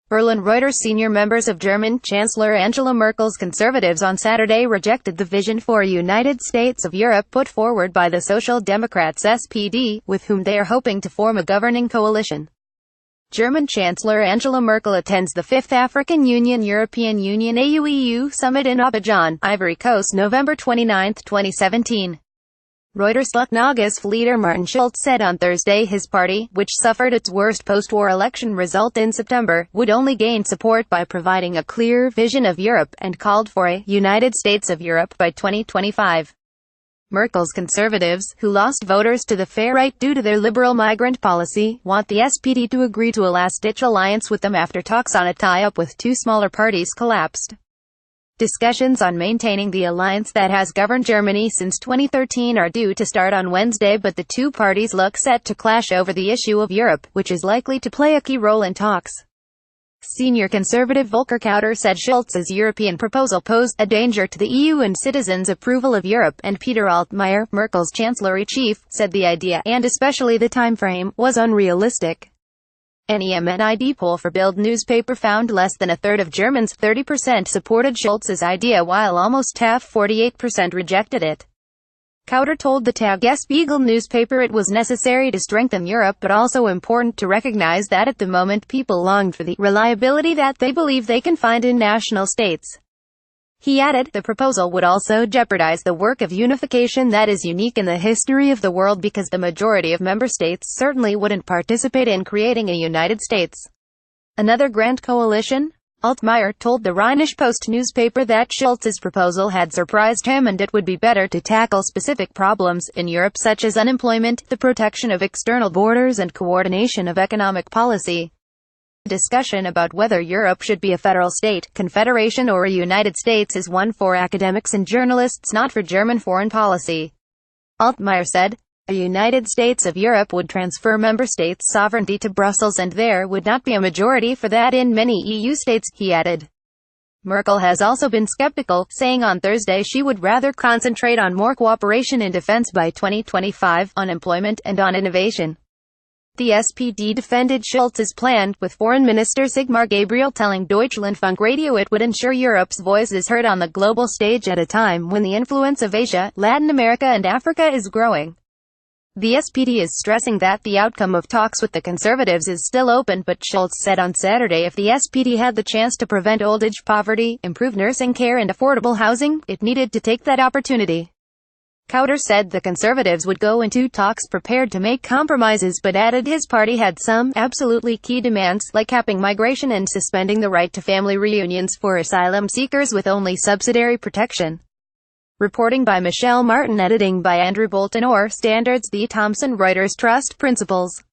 Berlin. Reuters Senior members of German Chancellor Angela Merkel's Conservatives on Saturday rejected the vision for a United States of Europe put forward by the Social Democrats SPD, with whom they are hoping to form a governing coalition. German Chancellor Angela Merkel attends the 5th African Union-European Union AUEU summit in Abidjan, Ivory Coast, November 29, 2017. REUTERSLuc GnagoSPD leader Martin Schulz said on Thursday his party, which suffered its worst post-war election result in September, would only gain support by providing a clear vision of Europe, and called for a United States of Europe by 2025. Merkel's Conservatives, who lost voters to the far-right due to their liberal migrant policy, want the SPD to agree to a last-ditch alliance with them after talks on a tie-up with two smaller parties collapsed. Discussions on maintaining the alliance that has governed Germany since 2013 are due to start on Wednesday, but the two parties look set to clash over the issue of Europe, which is likely to play a key role in talks. Senior conservative Volker Kauter said Schulz's European proposal posed a danger to the EU and citizens' approval of Europe, and Peter Altmaier, Merkel's chancellery chief, said the idea, and especially the time frame, was unrealistic. An EM&ID poll for Bild newspaper found less than a third of Germans, 30%, supported Schulz's idea while almost half, 48%, rejected it. Kauter told the Tagesspiegel newspaper it was necessary to strengthen Europe but also important to recognize that at the moment people longed for the reliability that they believe they can find in national states. He added, the proposal would also jeopardize the work of unification that is unique in the history of the world because the majority of member states certainly wouldn't participate in creating a United States. Another grand coalition? Altmaier told the Rheinische Post newspaper that Schulz's proposal had surprised him and it would be better to tackle specific problems in Europe such as unemployment, the protection of external borders and coordination of economic policy. Discussion about whether Europe should be a federal state, confederation or a United States is one for academics and journalists, not for German foreign policy. Altmaier said, a United States of Europe would transfer member states' sovereignty to Brussels and there would not be a majority for that in many EU states, he added. Merkel has also been skeptical, saying on Thursday she would rather concentrate on more cooperation in defense by 2025, on employment, and on innovation. The SPD defended Schulz's plan, with Foreign Minister Sigmar Gabriel telling Deutschlandfunk Radio it would ensure Europe's voice is heard on the global stage at a time when the influence of Asia, Latin America and Africa is growing. The SPD is stressing that the outcome of talks with the Conservatives is still open, but Schulz said on Saturday if the SPD had the chance to prevent old-age poverty, improve nursing care and affordable housing, it needed to take that opportunity. Kauter said the Conservatives would go into talks prepared to make compromises but added his party had some absolutely key demands, like capping migration and suspending the right to family reunions for asylum seekers with only subsidiary protection. Reporting by Michelle Martin, editing by Andrew Bolton. Standards. The Thomson Reuters Trust Principles.